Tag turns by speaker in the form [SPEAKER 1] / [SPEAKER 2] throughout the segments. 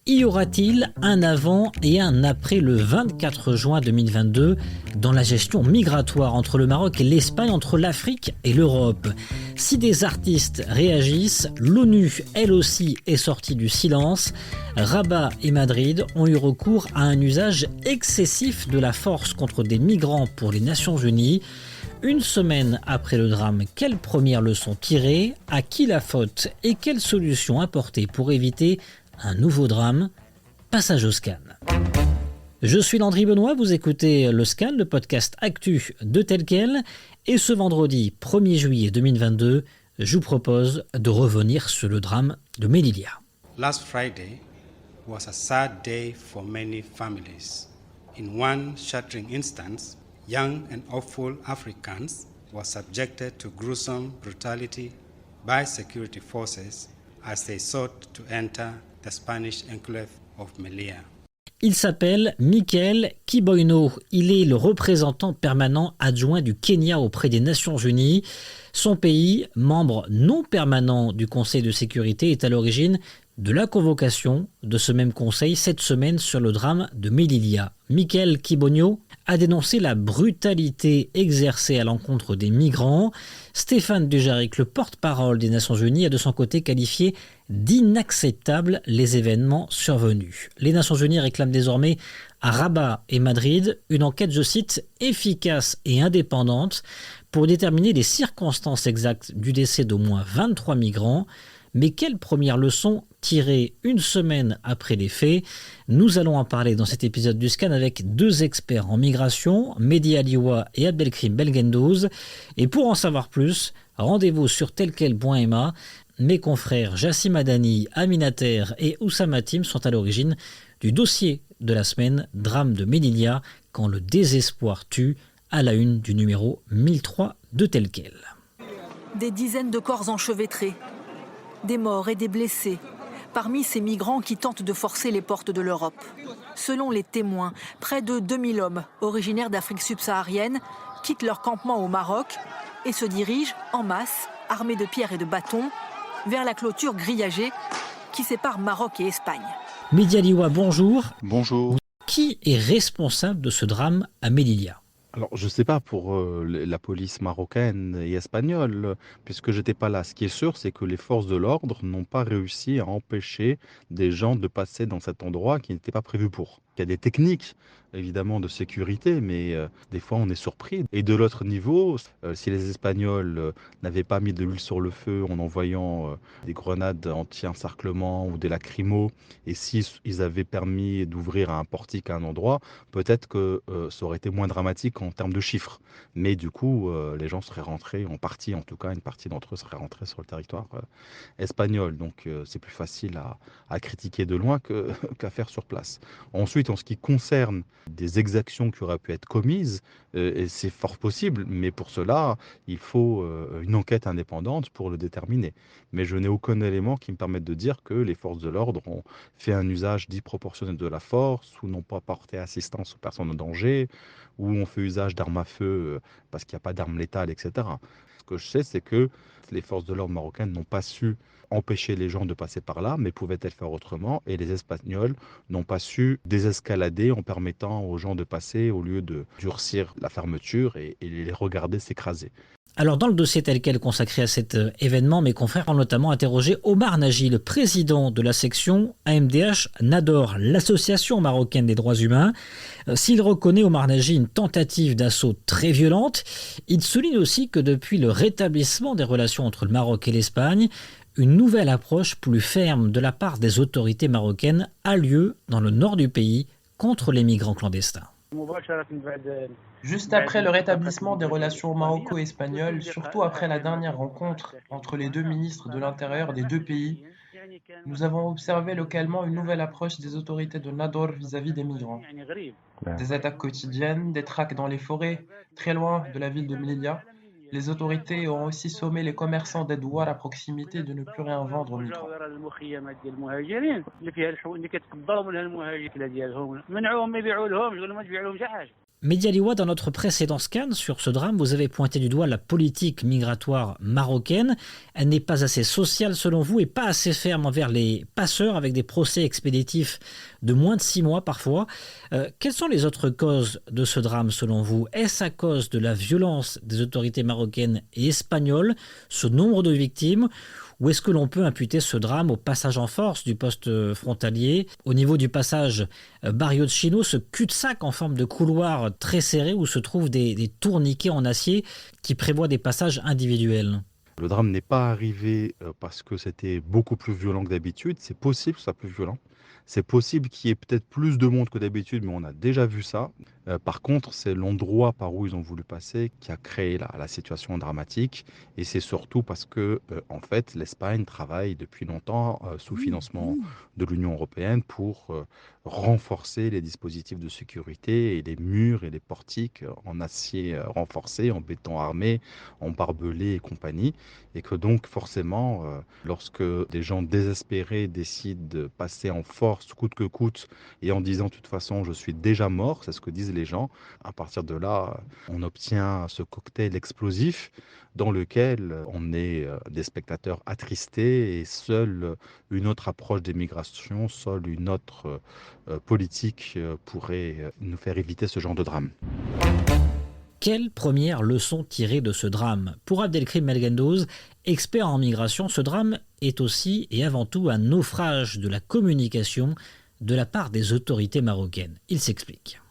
[SPEAKER 1] Y aura-t-il un avant et un après le 24 juin 2022 dans la gestion migratoire entre le Maroc et l'Espagne, entre l'Afrique et l'Europe? Si des artistes réagissent, l'ONU, elle aussi, est sortie du silence. Rabat et Madrid ont eu recours à un usage excessif de la force contre des migrants pour les Nations Unies. Une semaine après le drame, quelles premières leçons tirées? À qui la faute? Et quelles solutions apporter pour éviter un nouveau drame? Passage au scan. Je suis Landry Benoît, vous écoutez le scan, le podcast actu de Tel Quel. Et ce vendredi 1er juillet 2022, je vous propose de revenir sur le drame de Melilla.
[SPEAKER 2] Last Friday was a sad day for many families. In one shattering instance, young and hopeful Africans were subjected to gruesome brutality by security forces as they sought to enter the Spanish enclave of Melilla.
[SPEAKER 1] Il s'appelle Michael Kiboino. Il est le représentant permanent adjoint du Kenya auprès des Nations Unies. Son pays, membre non permanent du Conseil de sécurité, est à l'origine de la convocation de ce même conseil cette semaine sur le drame de Melilla. Michael Kiboino a dénoncé la brutalité exercée à l'encontre des migrants. Stéphane Dujarric, le porte-parole des Nations Unies, a de son côté qualifié d'inacceptables les événements survenus. Les Nations Unies réclament désormais à Rabat et Madrid une enquête, je cite, efficace et indépendante pour déterminer les circonstances exactes du décès d'au moins 23 migrants. Mais quelles premières leçons tirées une semaine après les faits? Nous allons en parler dans cet épisode du Scan avec deux experts en migration, Mehdi Aliwa et Abdelkrim Belgendouz. Et pour en savoir plus, rendez-vous sur telquel.ma. Mes confrères Jassim Madani, Aminater et Oussama Tim sont à l'origine du dossier de la semaine, drame de Melilla, quand le désespoir tue, à la une du numéro 1003 de Tel Quel.
[SPEAKER 3] Des dizaines de corps enchevêtrés, des morts et des blessés, parmi ces migrants qui tentent de forcer les portes de l'Europe. Selon les témoins, près de 2000 hommes originaires d'Afrique subsaharienne quittent leur campement au Maroc et se dirigent en masse, armés de pierres et de bâtons, vers la clôture grillagée qui sépare Maroc et Espagne.
[SPEAKER 1] Mehdi Aliwa, bonjour.
[SPEAKER 4] Bonjour.
[SPEAKER 1] Qui est responsable de ce drame à Melilla?
[SPEAKER 4] Alors, je ne sais pas pour la police marocaine et espagnole, puisque je n'étais pas là. Ce qui est sûr, c'est que les forces de l'ordre n'ont pas réussi à empêcher des gens de passer dans cet endroit qui n'était pas prévu pour. Il y a des techniques, évidemment, de sécurité, mais des fois, on est surpris. Et de l'autre niveau, si les Espagnols n'avaient pas mis de l'huile sur le feu en envoyant des grenades anti-encerclement ou des lacrymos, et s'ils avaient permis d'ouvrir un portique à un endroit, peut-être que ça aurait été moins dramatique en termes de chiffres. Mais du coup, les gens seraient rentrés, en partie en tout cas, une partie d'entre eux serait rentrée sur le territoire espagnol. Donc c'est plus facile à critiquer de loin qu'à faire sur place. Ensuite, en ce qui concerne des exactions qui auraient pu être commises, et c'est fort possible, mais pour cela, il faut une enquête indépendante pour le déterminer. Mais je n'ai aucun élément qui me permette de dire que les forces de l'ordre ont fait un usage dit proportionnel de la force, ou n'ont pas porté assistance aux personnes en danger, ou ont fait usage d'armes à feu parce qu'il n'y a pas d'armes létales, etc. Ce que je sais, c'est que les forces de l'ordre marocaines n'ont pas su empêcher les gens de passer par là, mais pouvaient-elles faire autrement? Et les Espagnols n'ont pas su désescalader en permettant aux gens de passer au lieu de durcir la fermeture et les regarder s'écraser.
[SPEAKER 1] Alors dans le dossier Tel Quel consacré à cet événement, mes confrères ont notamment interrogé Omar Nagy, le président de la section AMDH Nador, l'association marocaine des droits humains. S'il reconnaît, Omar Nagy, une tentative d'assaut très violente, il souligne aussi que depuis le rétablissement des relations entre le Maroc et l'Espagne, une nouvelle approche plus ferme de la part des autorités marocaines a lieu dans le nord du pays contre les migrants clandestins.
[SPEAKER 5] Juste après le rétablissement des relations maroco-espagnoles, surtout après la dernière rencontre entre les deux ministres de l'Intérieur des deux pays, nous avons observé localement une nouvelle approche des autorités de Nador vis-à-vis des migrants. Des attaques quotidiennes, des traques dans les forêts, très loin de la ville de Melilla. Les autorités ont aussi sommé les commerçants des douanes à proximité de ne plus rien vendre aux migrants.
[SPEAKER 1] Mehdi Aliwa, dans notre précédent scan sur ce drame, vous avez pointé du doigt la politique migratoire marocaine. Elle n'est pas assez sociale selon vous et pas assez ferme envers les passeurs avec des procès expéditifs de moins de 6 mois parfois. Quelles sont les autres causes de ce drame selon vous? Est-ce à cause de la violence des autorités marocaines et espagnoles, ce nombre de victimes? Ou est-ce que l'on peut imputer ce drame au passage en force du poste frontalier, au niveau du passage Barrio de Chino, ce cul-de-sac en forme de couloir très serré où se trouvent des tourniquets en acier qui prévoient des passages individuels?
[SPEAKER 4] Le drame n'est pas arrivé parce que c'était beaucoup plus violent que d'habitude. C'est possible que ce soit plus violent. C'est possible qu'il y ait peut-être plus de monde que d'habitude, mais on a déjà vu ça. Par contre, c'est l'endroit par où ils ont voulu passer qui a créé la situation dramatique. Et c'est surtout parce que, en fait, l'Espagne travaille depuis longtemps sous financement de l'Union européenne pour renforcer les dispositifs de sécurité et les murs et les portiques en acier renforcé, en béton armé, en barbelé et compagnie. Et que donc, forcément, lorsque des gens désespérés décident de passer en force, coûte que coûte, et en disant, de toute façon, je suis déjà mort, c'est ce que disent les gens, à partir de là, on obtient ce cocktail explosif dans lequel on est des spectateurs attristés et seule une autre approche des migrations, seule une autre politique pourrait nous faire éviter ce genre de drame.
[SPEAKER 1] Quelle première leçon tirer de ce drame? Pour Abdelkrim Melgendouz, expert en migration, ce drame est aussi et avant tout un naufrage de la communication de la part des autorités marocaines. Il s'explique.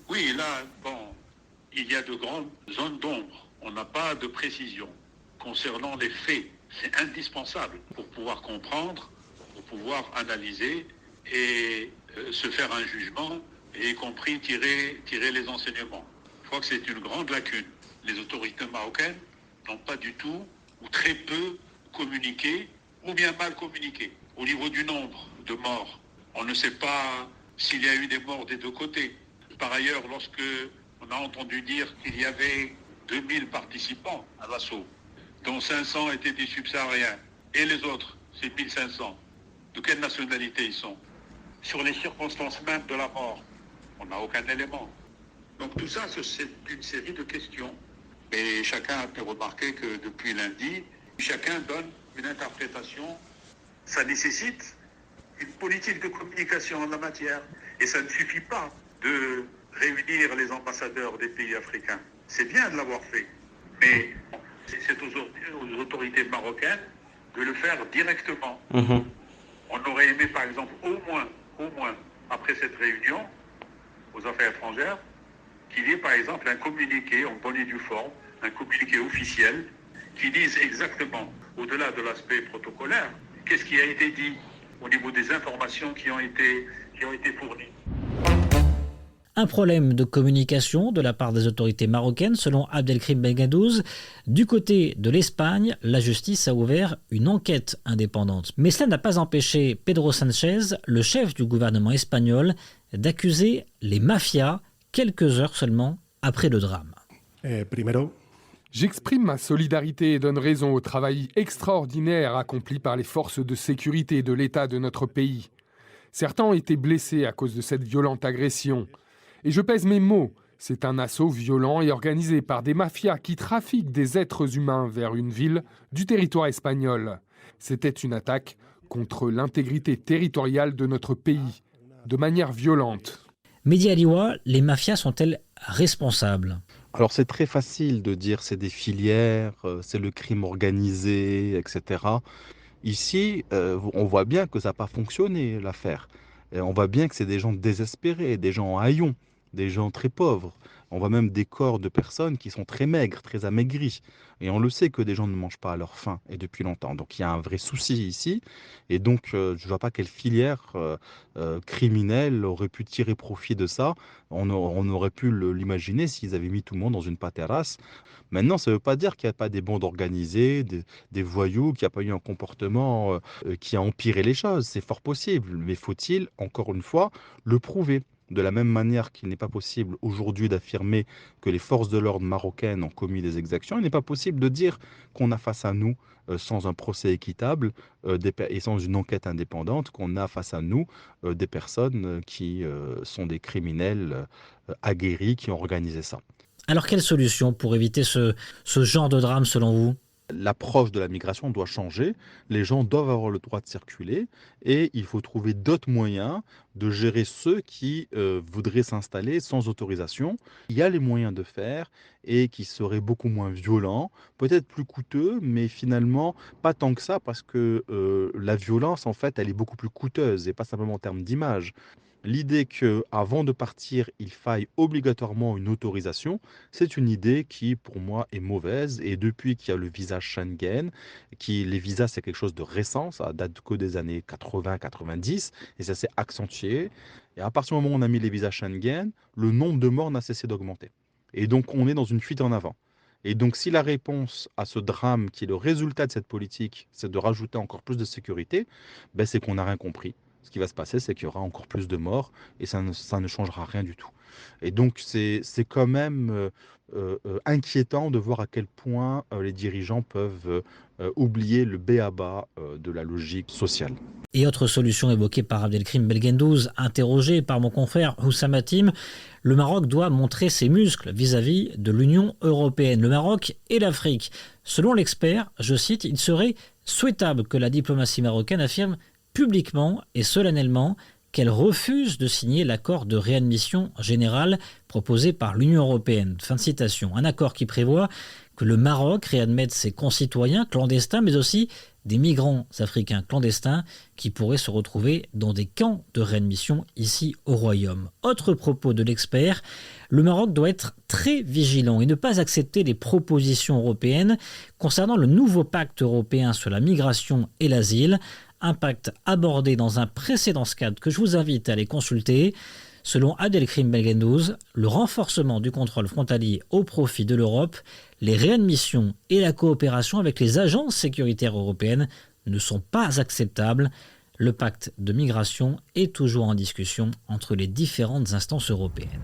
[SPEAKER 6] Oui, là, il y a de grandes zones d'ombre. On n'a pas de précision concernant les faits. C'est indispensable pour pouvoir comprendre, pour pouvoir analyser et se faire un jugement, et y compris tirer les enseignements. Je crois que c'est une grande lacune. Les autorités marocaines n'ont pas du tout ou très peu communiqué ou bien mal communiqué. Au niveau du nombre de morts, on ne sait pas s'il y a eu des morts des deux côtés. Par ailleurs, lorsque on a entendu dire qu'il y avait 2000 participants à l'assaut, dont 500 étaient des subsahariens, et les autres, c'est 1500, de quelle nationalité ils sont? Sur les circonstances mêmes de la mort, on n'a aucun élément. Donc tout ça, c'est une série de questions. Et chacun a pu remarquer que depuis lundi, chacun donne une interprétation. Ça nécessite une politique de communication en la matière. Et ça ne suffit pas de réunir les ambassadeurs des pays africains. C'est bien de l'avoir fait. Mais c'est aux autorités marocaines de le faire directement. On aurait aimé, par exemple, au moins, après cette réunion aux affaires étrangères, qu'il y ait par exemple un communiqué en bonne et due forme, un communiqué officiel, qui dise exactement, au-delà de l'aspect protocolaire, qu'est-ce qui a été dit au niveau des informations qui ont été fournies.
[SPEAKER 1] Un problème de communication de la part des autorités marocaines, selon Abdelkrim Melgendouz. Du côté de l'Espagne, la justice a ouvert une enquête indépendante. Mais cela n'a pas empêché Pedro Sánchez, le chef du gouvernement espagnol, d'accuser les mafias quelques heures seulement après le drame.
[SPEAKER 7] J'exprime ma solidarité et donne raison au travail extraordinaire accompli par les forces de sécurité de l'État de notre pays. Certains ont été blessés à cause de cette violente agression. Et je pèse mes mots, c'est un assaut violent et organisé par des mafias qui trafiquent des êtres humains vers une ville du territoire espagnol. C'était une attaque contre l'intégrité territoriale de notre pays, de manière violente.
[SPEAKER 1] Mehdi Aliwa, les mafias sont-elles responsables?
[SPEAKER 4] Alors c'est très facile de dire c'est des filières, c'est le crime organisé, etc. Ici, on voit bien que ça n'a pas fonctionné l'affaire. Et on voit bien que c'est des gens désespérés, des gens en haillons, des gens très pauvres. On voit même des corps de personnes qui sont très maigres, très amaigris. Et on le sait que des gens ne mangent pas à leur faim, et depuis longtemps. Donc il y a un vrai souci ici. Et donc je ne vois pas quelle filière criminelle aurait pu tirer profit de ça. On aurait pu l'imaginer s'ils avaient mis tout le monde dans une paterrasse. Maintenant, ça ne veut pas dire qu'il n'y a pas des bandes organisées, des voyous, qu'il n'y a pas eu un comportement qui a empiré les choses. C'est fort possible. Mais faut-il, encore une fois, le prouver ? De la même manière qu'il n'est pas possible aujourd'hui d'affirmer que les forces de l'ordre marocaines ont commis des exactions, il n'est pas possible de dire qu'on a face à nous, sans un procès équitable et sans une enquête indépendante, qu'on a face à nous des personnes qui sont des criminels aguerris qui ont organisé ça.
[SPEAKER 1] Alors quelle solution pour éviter ce genre de drame selon vous ?
[SPEAKER 4] L'approche de la migration doit changer, les gens doivent avoir le droit de circuler et il faut trouver d'autres moyens de gérer ceux qui voudraient s'installer sans autorisation. Il y a les moyens de faire et qui seraient beaucoup moins violents, peut-être plus coûteux, mais finalement pas tant que ça parce que la violence en fait elle est beaucoup plus coûteuse et pas simplement en termes d'image. L'idée qu'avant de partir, il faille obligatoirement une autorisation, c'est une idée qui, pour moi, est mauvaise. Et depuis qu'il y a le visa Schengen, les visas, c'est quelque chose de récent, ça date que des années 80-90, et ça s'est accentué. Et à partir du moment où on a mis les visas Schengen, le nombre de morts n'a cessé d'augmenter. Et donc, on est dans une fuite en avant. Et donc, si la réponse à ce drame, qui est le résultat de cette politique, c'est de rajouter encore plus de sécurité, c'est qu'on n'a rien compris. Ce qui va se passer, c'est qu'il y aura encore plus de morts et ça ne changera rien du tout. Et donc, c'est quand même inquiétant de voir à quel point les dirigeants peuvent oublier le b.a.-ba de la logique sociale.
[SPEAKER 1] Et autre solution évoquée par Abdelkrim Belgendouz, interrogé par mon confrère Hussam Hatim, le Maroc doit montrer ses muscles vis-à-vis de l'Union européenne, le Maroc et l'Afrique. Selon l'expert, je cite, il serait souhaitable que la diplomatie marocaine affirme publiquement et solennellement qu'elle refuse de signer l'accord de réadmission générale proposé par l'Union européenne. Fin de citation. Un accord qui prévoit que le Maroc réadmette ses concitoyens clandestins, mais aussi des migrants africains clandestins qui pourraient se retrouver dans des camps de réadmission ici au Royaume. Autre propos de l'expert, le Maroc doit être très vigilant et ne pas accepter les propositions européennes concernant le nouveau pacte européen sur la migration et l'asile, un pacte abordé dans un précédent cadre que je vous invite à aller consulter. Selon Abdelkrim Belgendouz, le renforcement du contrôle frontalier au profit de l'Europe, les réadmissions et la coopération avec les agences sécuritaires européennes ne sont pas acceptables. Le pacte de migration est toujours en discussion entre les différentes instances européennes.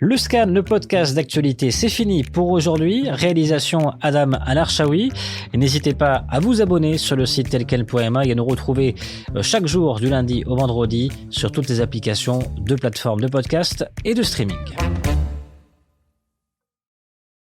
[SPEAKER 1] Le Scan, le podcast d'actualité, c'est fini pour aujourd'hui. Réalisation Adam Al-Arshawi. N'hésitez pas à vous abonner sur le site telquel.ma et à nous retrouver chaque jour du lundi au vendredi sur toutes les applications de plateformes de podcast et de streaming.